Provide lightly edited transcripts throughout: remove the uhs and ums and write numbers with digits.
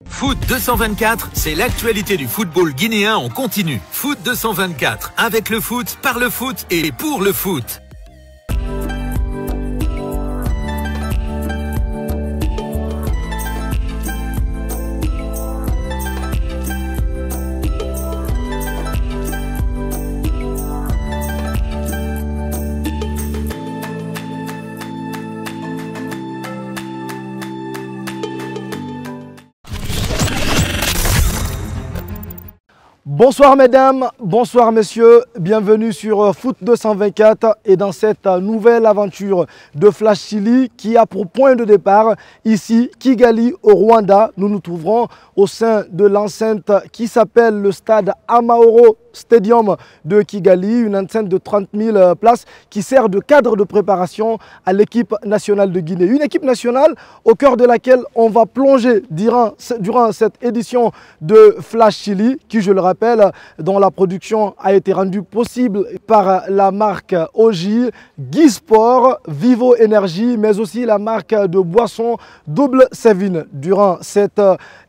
Foot 224, c'est l'actualité du football guinéen en continu. Foot 224, avec le foot, par le foot et pour le foot. Bonsoir mesdames, bonsoir messieurs, bienvenue sur Foot 224 et dans cette nouvelle aventure de Flash Chili qui a pour point de départ ici Kigali au Rwanda. Nous nous trouverons au sein de l'enceinte qui s'appelle le stade Amahoro Stadium de Kigali, une enceinte de 30 000 places qui sert de cadre de préparation à l'équipe nationale de Guinée. Une équipe nationale au cœur de laquelle on va plonger durant cette édition de Flash Chili qui, je le rappelle, dont la production a été rendue possible par la marque OJ, Guy Sport, Vivo Energy, mais aussi la marque de boisson Double Seven. Durant cette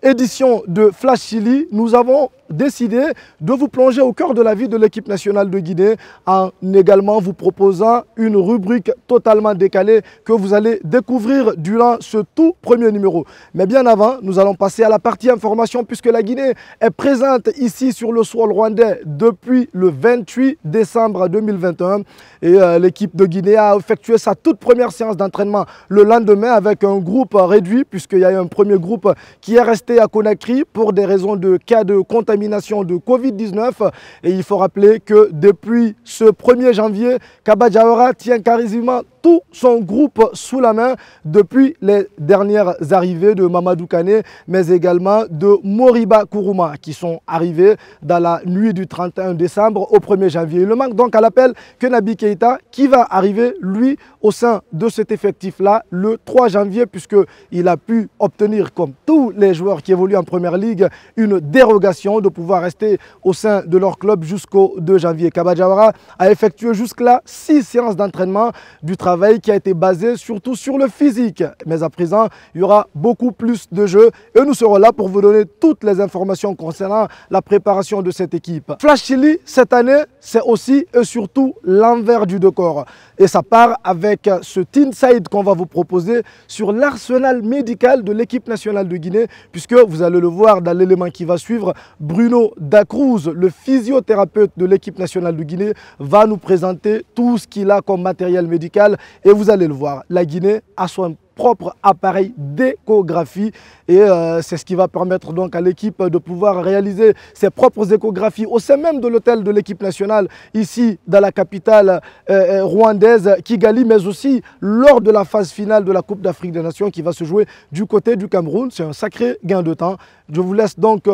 édition de Flash Chili, nous avons décidé de vous plonger au cœur de la vie de l'équipe nationale de Guinée en également vous proposant une rubrique totalement décalée que vous allez découvrir durant ce tout premier numéro. Mais bien avant, nous allons passer à la partie information puisque la Guinée est présente ici sur le sol rwandais depuis le 28 décembre 2021 et l'équipe de Guinée a effectué sa toute première séance d'entraînement le lendemain avec un groupe réduit puisqu'il y a eu un premier groupe qui est resté à Conakry pour des raisons de cas de contamination de Covid-19 et il faut rappeler que depuis ce 1er janvier, Kaba Diawara tient quasiment tout son groupe sous la main depuis les dernières arrivées de Mamadou Kane mais également de Moriba Kourouma qui sont arrivés dans la nuit du 31 décembre au 1er janvier. Il manque donc à l'appel que Naby Keïta qui va arriver lui au sein de cet effectif-là le 3 janvier puisqu'il a pu obtenir comme tous les joueurs qui évoluent en première ligue une dérogation de pouvoir rester au sein de leur club jusqu'au 2 janvier. Kaba Diawara a effectué jusque-là 6 séances d'entraînement du travail qui a été basé surtout sur le physique. Mais à présent, il y aura beaucoup plus de jeux et nous serons là pour vous donner toutes les informations concernant la préparation de cette équipe. Flash Chili, cette année, c'est aussi et surtout l'envers du décor. Et ça part avec ce inside qu'on va vous proposer sur l'arsenal médical de l'équipe nationale de Guinée puisque vous allez le voir dans l'élément qui va suivre, Bruno Dacruz, le physiothérapeute de l'équipe nationale de Guinée, va nous présenter tout ce qu'il a comme matériel médical et vous allez le voir, la Guinée a son propre appareil d'échographie et c'est ce qui va permettre donc à l'équipe de pouvoir réaliser ses propres échographies au sein même de l'hôtel de l'équipe nationale ici dans la capitale rwandaise Kigali, mais aussi lors de la phase finale de la Coupe d'Afrique des Nations qui va se jouer du côté du Cameroun. C'est un sacré gain de temps. Je vous laisse donc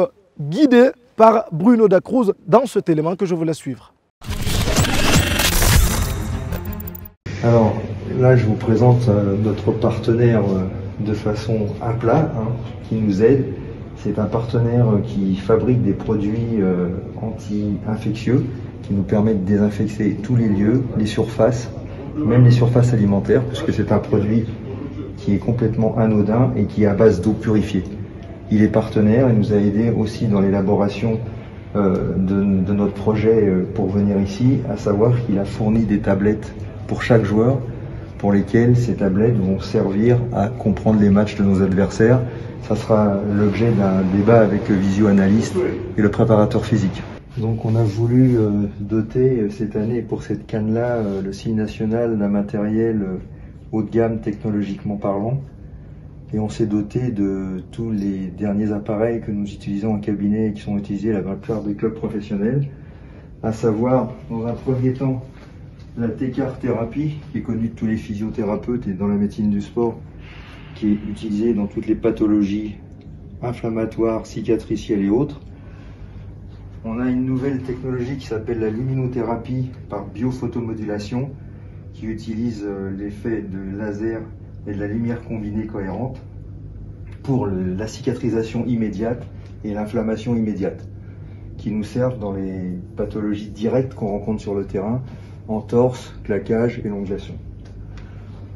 guider par Bruno Dacruz dans cet élément que je vous laisse suivre. Alors là, je vous présente notre partenaire de façon à plat, qui nous aide. C'est un partenaire qui fabrique des produits anti-infectieux qui nous permettent de désinfecter tous les lieux, les surfaces, même les surfaces alimentaires, puisque c'est un produit qui est complètement anodin et qui est à base d'eau purifiée. Il est partenaire et nous a aidé aussi dans l'élaboration de notre projet pour venir ici, à savoir qu'il a fourni des tablettes pour chaque joueur, pour lesquels ces tablettes vont servir à comprendre les matchs de nos adversaires. Ça sera l'objet d'un débat avec le visio-analyste et le préparateur physique. Donc on a voulu doter cette année, pour cette canne-là, le signe national d'un matériel haut de gamme technologiquement parlant. Et on s'est doté de tous les derniers appareils que nous utilisons en cabinet et qui sont utilisés dans la plupart des clubs professionnels, à savoir, dans un premier temps, la T-CAR thérapie, qui est connue de tous les physiothérapeutes et dans la médecine du sport, qui est utilisée dans toutes les pathologies inflammatoires, cicatricielles et autres. On a une nouvelle technologie qui s'appelle la luminothérapie par biophotomodulation, qui utilise l'effet de laser et de la lumière combinée cohérente pour la cicatrisation immédiate et l'inflammation immédiate, qui nous servent dans les pathologies directes qu'on rencontre sur le terrain, entorse, claquage, élongation.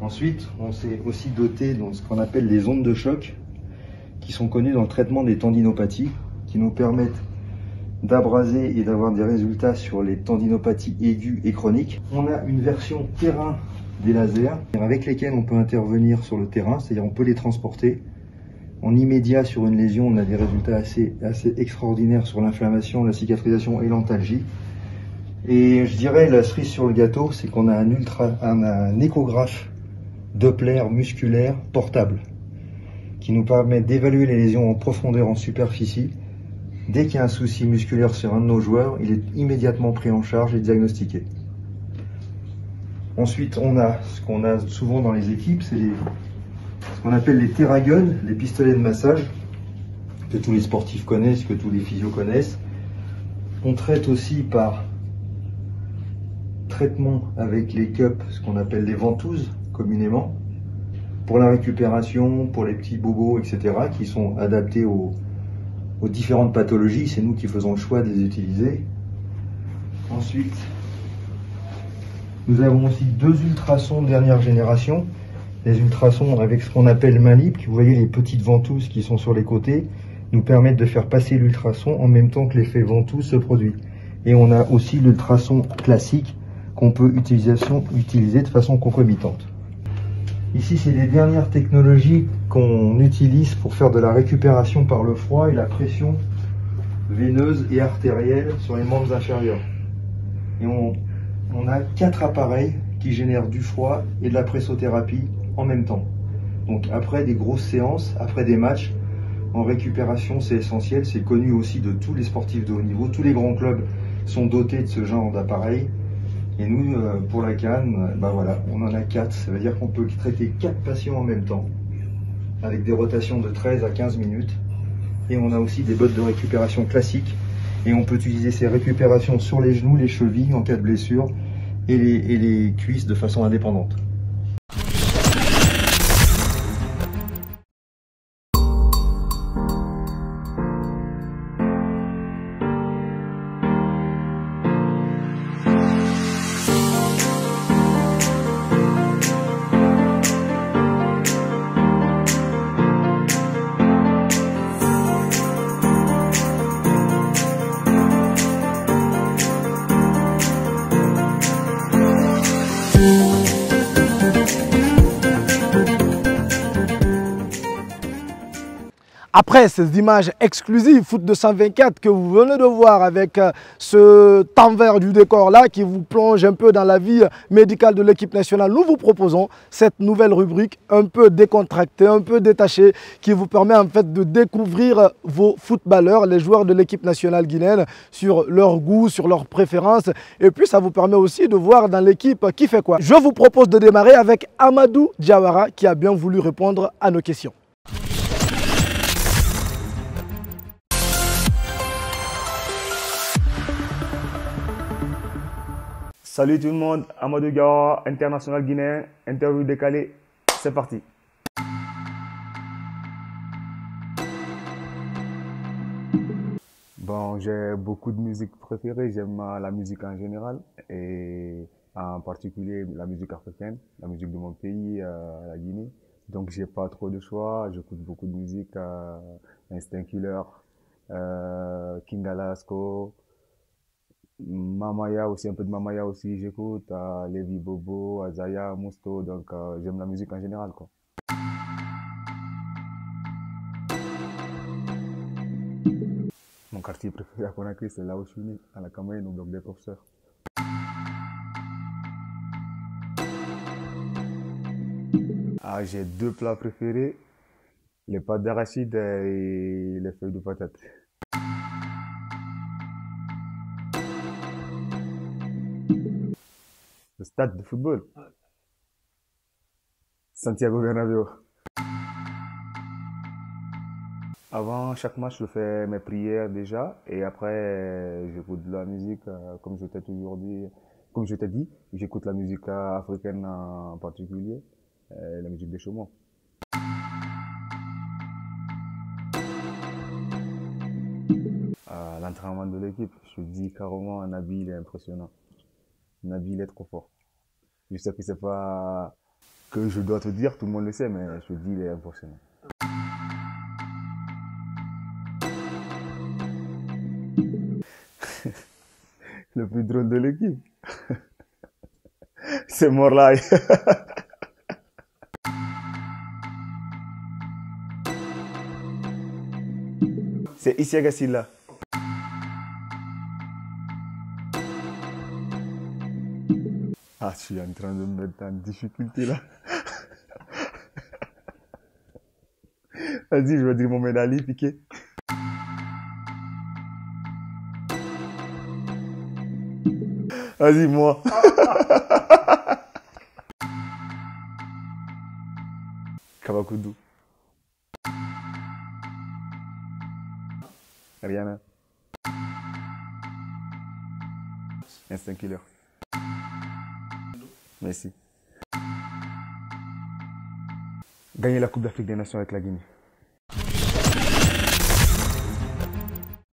Ensuite, on s'est aussi doté de ce qu'on appelle les ondes de choc, qui sont connus dans le traitement des tendinopathies, qui nous permettent d'abraser et d'avoir des résultats sur les tendinopathies aiguës et chroniques. On a une version terrain des lasers avec lesquels on peut intervenir sur le terrain, c'est-à-dire on peut les transporter. En immédiat sur une lésion, on a des résultats assez extraordinaires sur l'inflammation, la cicatrisation et l'antalgie. Et je dirais la cerise sur le gâteau, c'est qu'on a un échographe Doppler musculaire portable qui nous permet d'évaluer les lésions en profondeur, en superficie. Dès qu'il y a un souci musculaire sur un de nos joueurs, il est immédiatement pris en charge et diagnostiqué. Ensuite, on a ce qu'on a souvent dans les équipes, c'est ce qu'on appelle les TerraGun, les pistolets de massage, que tous les sportifs connaissent, que tous les physios connaissent. On traite aussi par traitement avec les cups, ce qu'on appelle les ventouses communément, pour la récupération, pour les petits bobos, etc., qui sont adaptés aux différentes pathologies. C'est nous qui faisons le choix de les utiliser. Ensuite, nous avons aussi 2 ultrasons de dernière génération. Les ultrasons avec ce qu'on appelle manip, vous voyez les petites ventouses qui sont sur les côtés, nous permettent de faire passer l'ultrason en même temps que l'effet ventouse se produit. Et on a aussi l'ultrason classique qu'on peut utiliser de façon concomitante. Ici, c'est les dernières technologies qu'on utilise pour faire de la récupération par le froid et la pression veineuse et artérielle sur les membres inférieurs. Et on a 4 appareils qui génèrent du froid et de la pressothérapie en même temps. Donc après des grosses séances, après des matchs, en récupération, c'est essentiel. C'est connu aussi de tous les sportifs de haut niveau. Tous les grands clubs sont dotés de ce genre d'appareils. Et nous, pour la CAN, voilà, on en a 4. Ça veut dire qu'on peut traiter 4 patients en même temps, avec des rotations de 13 à 15 minutes. Et on a aussi des bottes de récupération classiques. Et on peut utiliser ces récupérations sur les genoux, les chevilles en cas de blessure, et les cuisses de façon indépendante. Après ces images exclusives Foot 224 que vous venez de voir avec ce envers du décor là qui vous plonge un peu dans la vie médicale de l'équipe nationale, nous vous proposons cette nouvelle rubrique un peu décontractée, un peu détachée, qui vous permet en fait de découvrir vos footballeurs, les joueurs de l'équipe nationale guinéenne, sur leur goût, sur leurs préférences, et puis ça vous permet aussi de voir dans l'équipe qui fait quoi. Je vous propose de démarrer avec Amadou Diawara qui a bien voulu répondre à nos questions. Salut tout le monde, Amadou Diawara, international guinéen, interview décalée, c'est parti. Bon, j'ai beaucoup de musique préférée, j'aime la musique en général et en particulier la musique africaine, la musique de mon pays, la Guinée. Donc j'ai pas trop de choix, j'écoute beaucoup de musique, Instinct Killer, King Alasco, Mamaya aussi, un peu de Mamaya aussi, j'écoute, Levi Bobo, Azaya, Mousto, donc j'aime la musique en général, quoi. Mon quartier préféré à Conakry, c'est là où je suis né, à la Cameroun, au bloc des professeurs. J'ai 2 plats préférés, les pâtes d'arachide et les feuilles de patate. Le stade de football. Santiago Bernabéu. Avant chaque match, je fais mes prières déjà et après j'écoute de la musique comme je t'ai dit, j'écoute la musique africaine en particulier, la musique des Chomos. L'entraînement de l'équipe, je dis carrément, Nabi il est impressionnant. Nabi il est trop fort. Je sais que c'est pas que je dois te dire, tout le monde le sait, mais je te dis il est impressionnant. Le plus drôle de l'équipe. C'est Morlaï. C'est Isiaga Silla. Ah, je suis en train de me mettre en difficulté là. Vas-y, je vais dire Mohamed Ali, Piqué. Vas-y, moi. Kabakoudou. Rihanna. Instinct Killer. Merci. Gagner la Coupe d'Afrique des Nations avec la Guinée.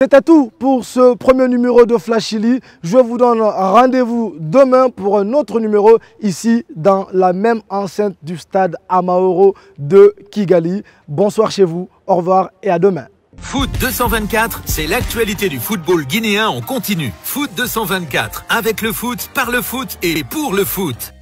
C'était tout pour ce premier numéro de Flash Chili. Je vous donne rendez-vous demain pour un autre numéro ici dans la même enceinte du stade Amahoro de Kigali. Bonsoir chez vous, au revoir et à demain. Foot 224, c'est l'actualité du football guinéen en continu. Foot 224, avec le foot, par le foot et pour le foot.